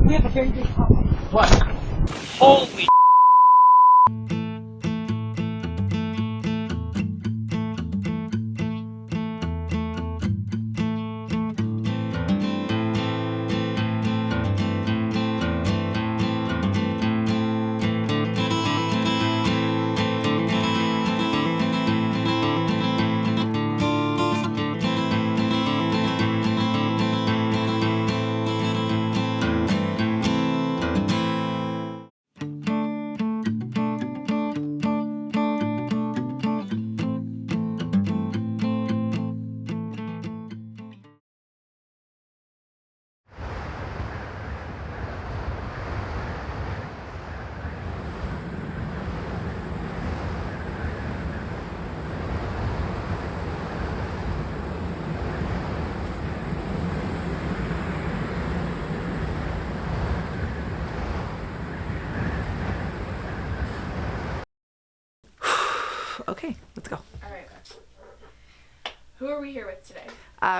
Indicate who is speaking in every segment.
Speaker 1: We have a very big problem. What? Holy
Speaker 2: Okay, let's go.
Speaker 3: All right. Who are we here with today?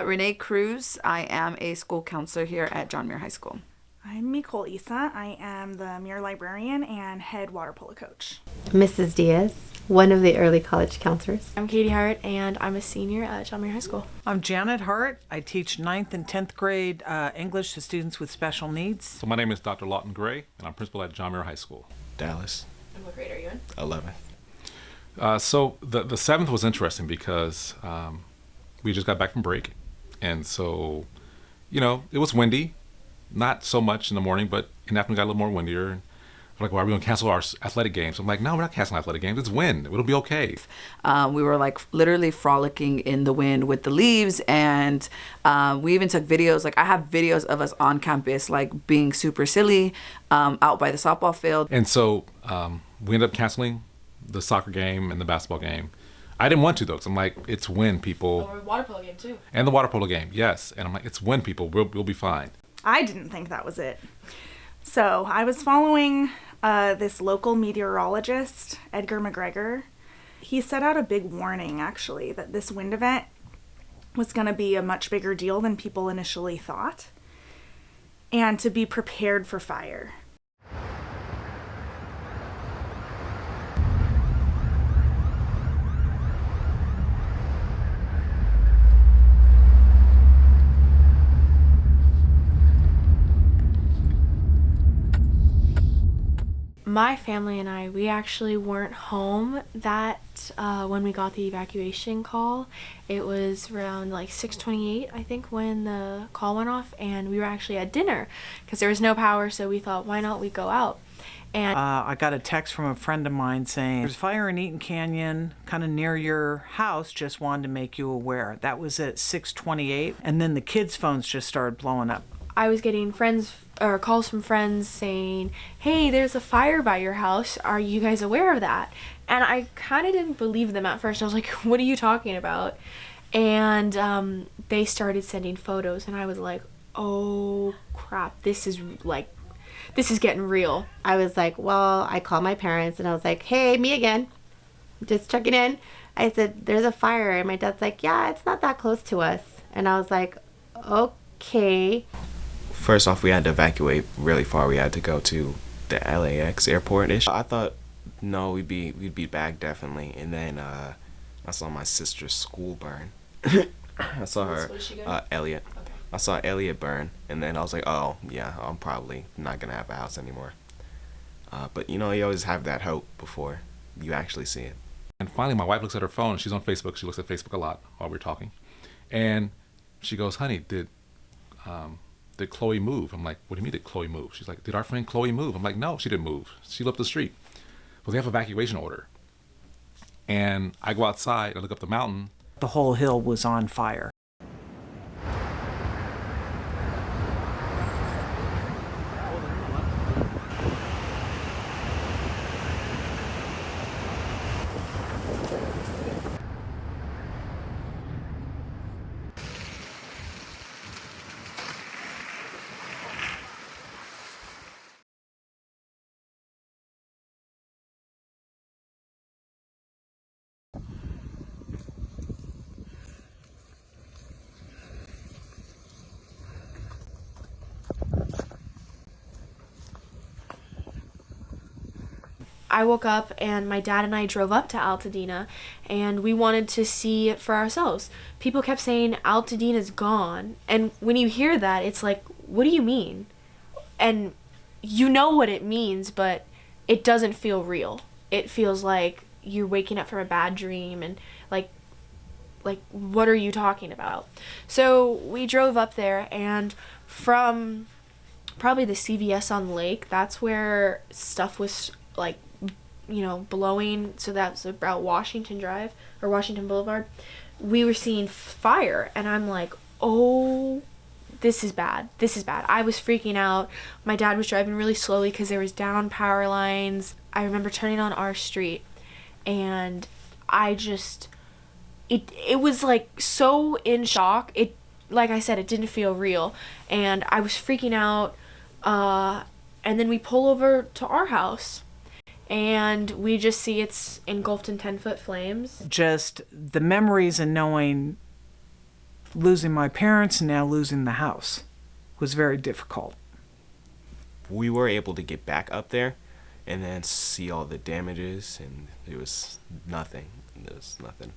Speaker 2: Renee Cruz. I am a school counselor here at John Muir High School.
Speaker 4: I'm Nicole Issa. I am the Muir librarian and head water polo coach.
Speaker 5: Mrs. Diaz, one of the early college counselors.
Speaker 3: I'm Katie Hart, and I'm a senior at John Muir High School.
Speaker 6: I'm Janet Hart. I teach 9th and 10th grade English to students with special needs.
Speaker 7: So my name is Dr. Lawton Gray, and I'm principal at John Muir High School.
Speaker 8: Dallas.
Speaker 3: And what grade are you in?
Speaker 8: 11th.
Speaker 7: So the 7th was interesting because we just got back from break. And so, you know, it was windy. Not so much in the morning, but in the afternoon got a little more windier. And we're like, well, are we going to cancel our athletic games? I'm like, no, we're not canceling athletic games. It's wind. It'll be okay.
Speaker 2: We were like literally frolicking in the wind with the leaves, and we even took videos. Like I have videos of us on campus, like being super silly out by the softball field.
Speaker 7: And so we ended up canceling the soccer game and the basketball game. I didn't want to though, because I'm like, it's wind, people.
Speaker 3: Or water polo game too.
Speaker 7: And the water polo game, yes. And I'm like, it's wind, people. We'll be fine.
Speaker 4: I didn't think that was it. So I was following this local meteorologist, Edgar McGregor. He set out a big warning, actually, that this wind event was going to be a much bigger deal than people initially thought, and to be prepared for fire.
Speaker 3: My family and I, we actually weren't home when we got the evacuation call. It was around like 6:28, I think, when the call went off, and we were actually at dinner because there was no power, so we thought, why not we go out? And
Speaker 6: I got a text from a friend of mine saying, there's fire in Eaton Canyon, kind of near your house, just wanted to make you aware. That was at 6:28, and then the kids' phones just started blowing up.
Speaker 3: I was getting calls from friends saying, hey, there's a fire by your house. Are you guys aware of that? And I kind of didn't believe them at first. I was like, what are you talking about? And they started sending photos, and I was like, oh crap, this is getting real.
Speaker 5: I was like, well, I called my parents and I was like, hey, me again. Just checking in. I said, there's a fire. And my dad's like, yeah, it's not that close to us. And I was like, okay.
Speaker 8: First off, we had to evacuate really far. We had to go to the LAX airport-ish. I thought, no, we'd be back definitely. And then I saw my sister's school burn. I saw her, Elliot.
Speaker 3: Okay.
Speaker 8: I saw Elliot burn, and then I was like, oh, yeah, I'm probably not going to have a house anymore. But, you know, you always have that hope before you actually see it.
Speaker 7: And finally, my wife looks at her phone. She's on Facebook. She looks at Facebook a lot while we're talking. And she goes, honey, did Chloe move? I'm like, what do you mean did Chloe move? She's like, did our friend Chloe move? I'm like, no, she didn't move. She left the street. Well, they have an evacuation order. And I go outside, I look up the mountain.
Speaker 6: The whole hill was on fire.
Speaker 3: I woke up and my dad and I drove up to Altadena, and we wanted to see it for ourselves. People kept saying Altadena's gone, and when you hear that, it's like, what do you mean? And you know what it means, but it doesn't feel real. It feels like you're waking up from a bad dream, and like what are you talking about? So we drove up there, and from probably the CVS on the lake, that's where stuff was like, you know, blowing. So that's about Washington Drive or Washington Boulevard. We were seeing fire, and I'm like, oh, this is bad. This is bad. I was freaking out. My dad was driving really slowly because there was down power lines. I remember turning on our street, and I just, it was like so in shock. It, like I said, it didn't feel real, and I was freaking out. And then we pull over to our house, and we just see it's engulfed in 10-foot flames.
Speaker 6: Just the memories and knowing losing my parents and now losing the house was very difficult.
Speaker 8: We were able to get back up there and then see all the damages, and it was nothing. There was nothing.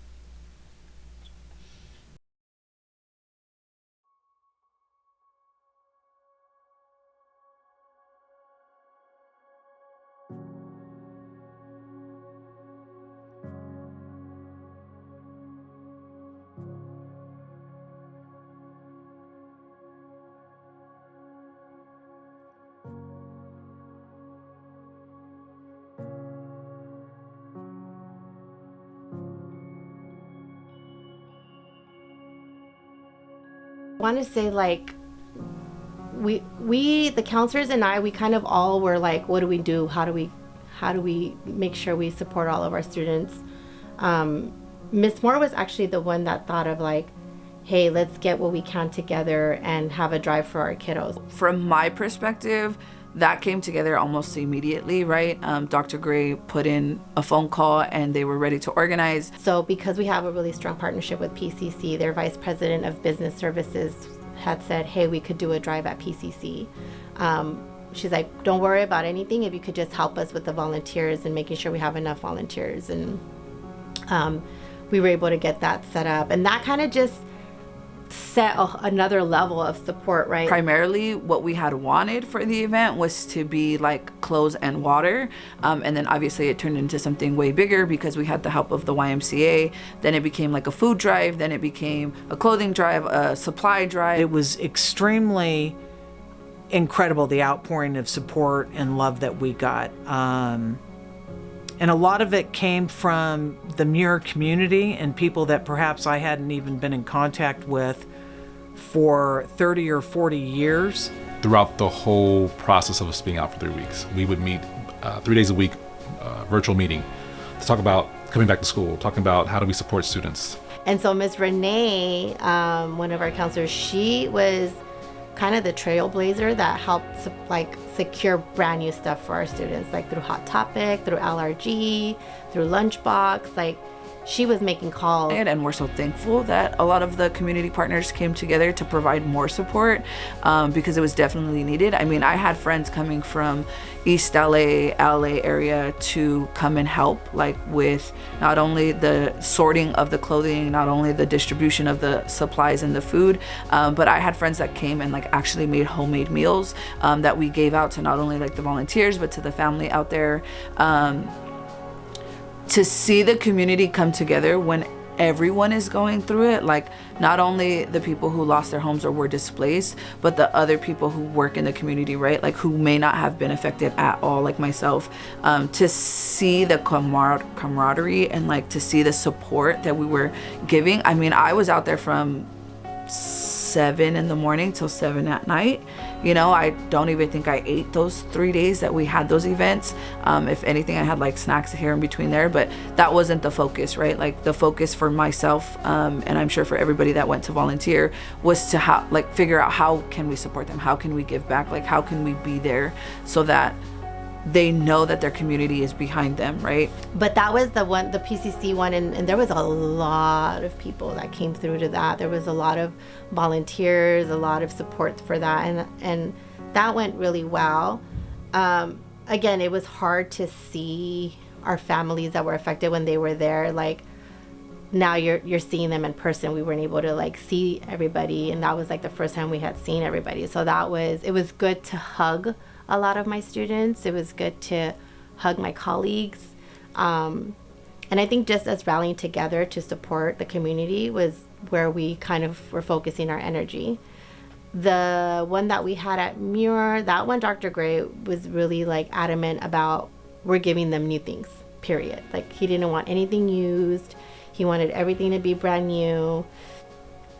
Speaker 5: I want to say, like, we the counselors and I, we kind of all were like, what do we do? How do we make sure we support all of our students? Miss Moore was actually the one that thought of like, hey, let's get what we can together and have a drive for our kiddos.
Speaker 2: From my perspective, that came together almost immediately, right? Dr. Gray put in a phone call and they were ready to organize.
Speaker 5: So because we have a really strong partnership with PCC, their vice president of business services had said, hey, we could do a drive at PCC. She's like, don't worry about anything if you could just help us with the volunteers and making sure we have enough volunteers. And we were able to get that set up. And that kind of just set another level of support, right?
Speaker 2: Primarily what we had wanted for the event was to be like clothes and water, and then obviously it turned into something way bigger because we had the help of the YMCA. Then it became like a food drive, then it became a clothing drive, a supply drive.
Speaker 6: It was extremely incredible, the outpouring of support and love that we got. And a lot of it came from the Muir community and people that perhaps I hadn't even been in contact with for 30 or 40 years.
Speaker 7: Throughout the whole process of us being out for 3 weeks, we would meet 3 days a week, virtual meeting, to talk about coming back to school, talking about how do we support students.
Speaker 5: And so Miss Renee, one of our counselors, she was kind of the trailblazer that helped like secure brand new stuff for our students, like through Hot Topic, through LRG, through Lunchbox. Like, she was making calls.
Speaker 2: And we're so thankful that a lot of the community partners came together to provide more support, because it was definitely needed. I mean, I had friends coming from East LA area to come and help, like with not only the sorting of the clothing, not only the distribution of the supplies and the food, but I had friends that came and like actually made homemade meals that we gave out to not only like the volunteers, but to the family out there. To see the community come together when everyone is going through it, like not only the people who lost their homes or were displaced, but the other people who work in the community, right? Like who may not have been affected at all, like myself, to see the camaraderie and like to see the support that we were giving. I mean, I was out there from 7 in the morning till 7 at night. You know, I don't even think I ate those 3 days that we had those events. If anything, I had like snacks here in between there, but that wasn't the focus, right? Like the focus for myself, and I'm sure for everybody that went to volunteer, was to figure out how can we support them? How can we give back? Like how can we be there so that they know that their community is behind them, right?
Speaker 5: But that was the one, the PCC one, and there was a lot of people that came through to that. There was a lot of volunteers, a lot of support for that, and that went really well. again, it was hard to see our families that were affected when they were there. Like, now you're seeing them in person. We weren't able to like see everybody, and that was like the first time we had seen everybody. So it was good to hug a lot of my students. It was good to hug my colleagues. And I think just us rallying together to support the community was where we kind of were focusing our energy. The one that we had at Muir, that one, Dr. Gray was really like adamant about, we're giving them new things, period. Like, he didn't want anything used. He wanted everything to be brand new.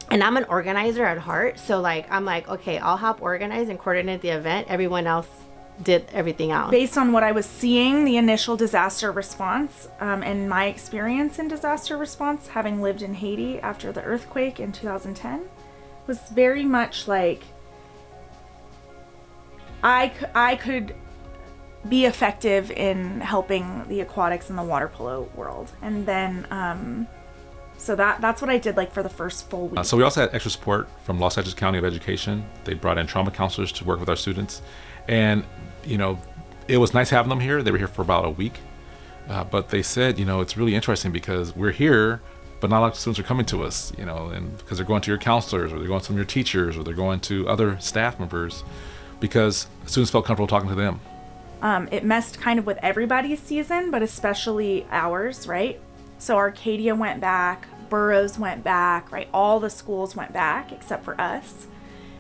Speaker 5: And I'm an organizer at heart. So like, I'm like, okay, I'll help organize and coordinate the event. Everyone else did everything else.
Speaker 4: Based on what I was seeing, the initial disaster response, and my experience in disaster response, having lived in Haiti after the earthquake in 2010, was very much like I could be effective in helping the aquatics and the water polo world. And then so that's what I did like for the first full week.
Speaker 7: So we also had extra support from Los Angeles County of Education. They brought in trauma counselors to work with our students, and you know, it was nice having them here. They were here for about a week, but they said, you know, it's really interesting because we're here, but not a lot of students are coming to us, you know, and because they're going to your counselors, or they're going to some of your teachers, or they're going to other staff members, because students felt comfortable talking to them.
Speaker 4: It messed kind of with everybody's season, but especially ours, right? So Arcadia went back, Burroughs went back, right? All the schools went back except for us.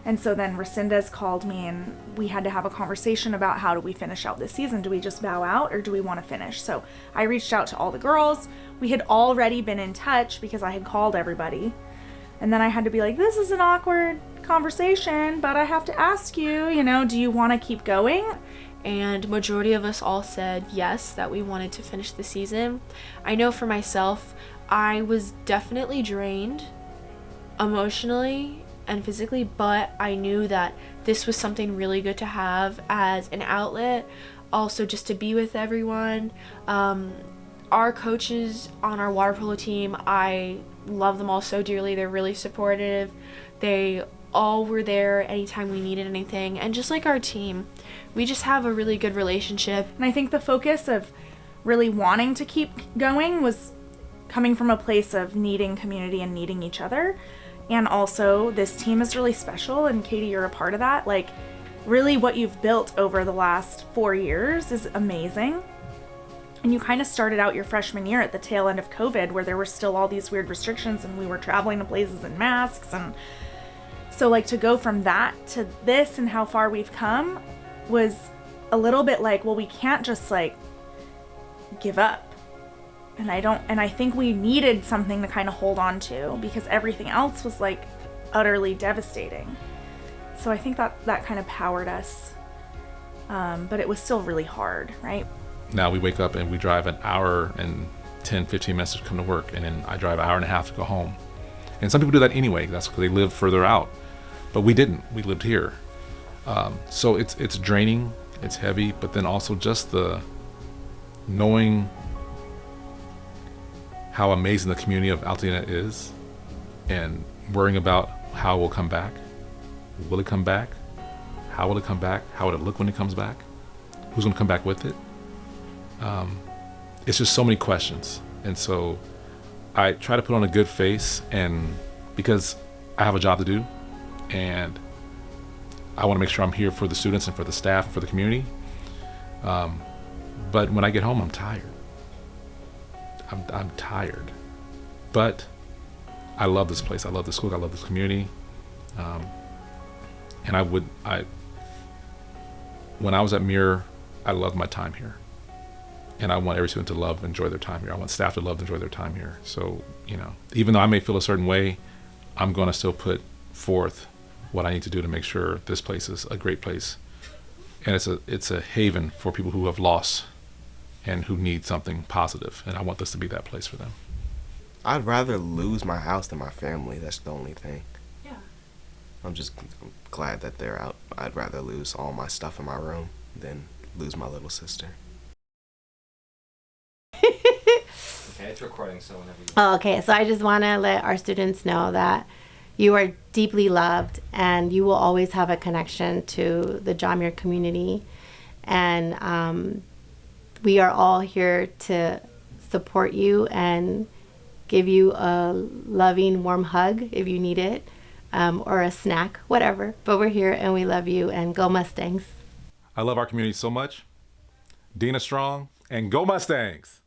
Speaker 4: And so then Resendez called me, and we had to have a conversation about, how do we finish out this season? Do we just bow out, or do we want to finish? So I reached out to all the girls. We had already been in touch because I had called everybody. And then I had to be like, this is an awkward conversation, but I have to ask you, you know, do you want to keep going?
Speaker 3: And majority of us all said yes, that we wanted to finish the season. I know for myself, I was definitely drained emotionally and physically, but I knew that this was something really good to have as an outlet, also just to be with everyone. Our coaches on our water polo team, I love them all so dearly. They're really supportive. They all were there anytime we needed anything, and just like our team, we just have a really good relationship.
Speaker 4: And I think the focus of really wanting to keep going was coming from a place of needing community and needing each other. And also, this team is really special, and Katie, you're a part of that. Like, really what you've built over the last 4 years is amazing. And you kind of started out your freshman year at the tail end of COVID, where there were still all these weird restrictions and we were traveling to places in masks. And so like, to go from that to this and how far we've come was a little bit like, well, we can't just like give up. And I think we needed something to kind of hold on to, because everything else was like utterly devastating. So I think that kind of powered us. But it was still really hard, right?
Speaker 7: Now we wake up and we drive an hour and 10, 15 minutes to come to work, and then I drive an hour and a half to go home. And some people do that anyway. That's because they live further out. But we didn't. We lived here. So it's draining, it's heavy, but then also just the knowing how amazing the community of Altadena is, and worrying about how we'll come back. Will it come back? How will it come back? How will it look when it comes back? Who's going to come back with it? It's just so many questions. And so I try to put on a good face, and because I have a job to do, and I want to make sure I'm here for the students and for the staff and for the community. But when I get home, I'm tired. I'm tired. But I love this place. I love this school. I love this community. And when I was at Muir, I loved my time here. And I want every student to love and enjoy their time here. I want staff to love and enjoy their time here. So, you know, even though I may feel a certain way, I'm going to still put forth what I need to do to make sure this place is a great place. And it's a haven for people who have lost and who need something positive. And I want this to be that place for them.
Speaker 8: I'd rather lose my house than my family. That's the only thing.
Speaker 3: Yeah.
Speaker 8: I'm just glad that they're out. I'd rather lose all my stuff in my room than lose my little sister.
Speaker 9: Okay, it's recording, so whenever you...
Speaker 5: Oh, okay. So I just want to let our students know that you are deeply loved, and you will always have a connection to the John Muir community. And we are all here to support you and give you a loving, warm hug if you need it, or a snack, whatever. But we're here and we love you, and go Mustangs.
Speaker 7: I love our community so much. Dina Strong, and go Mustangs!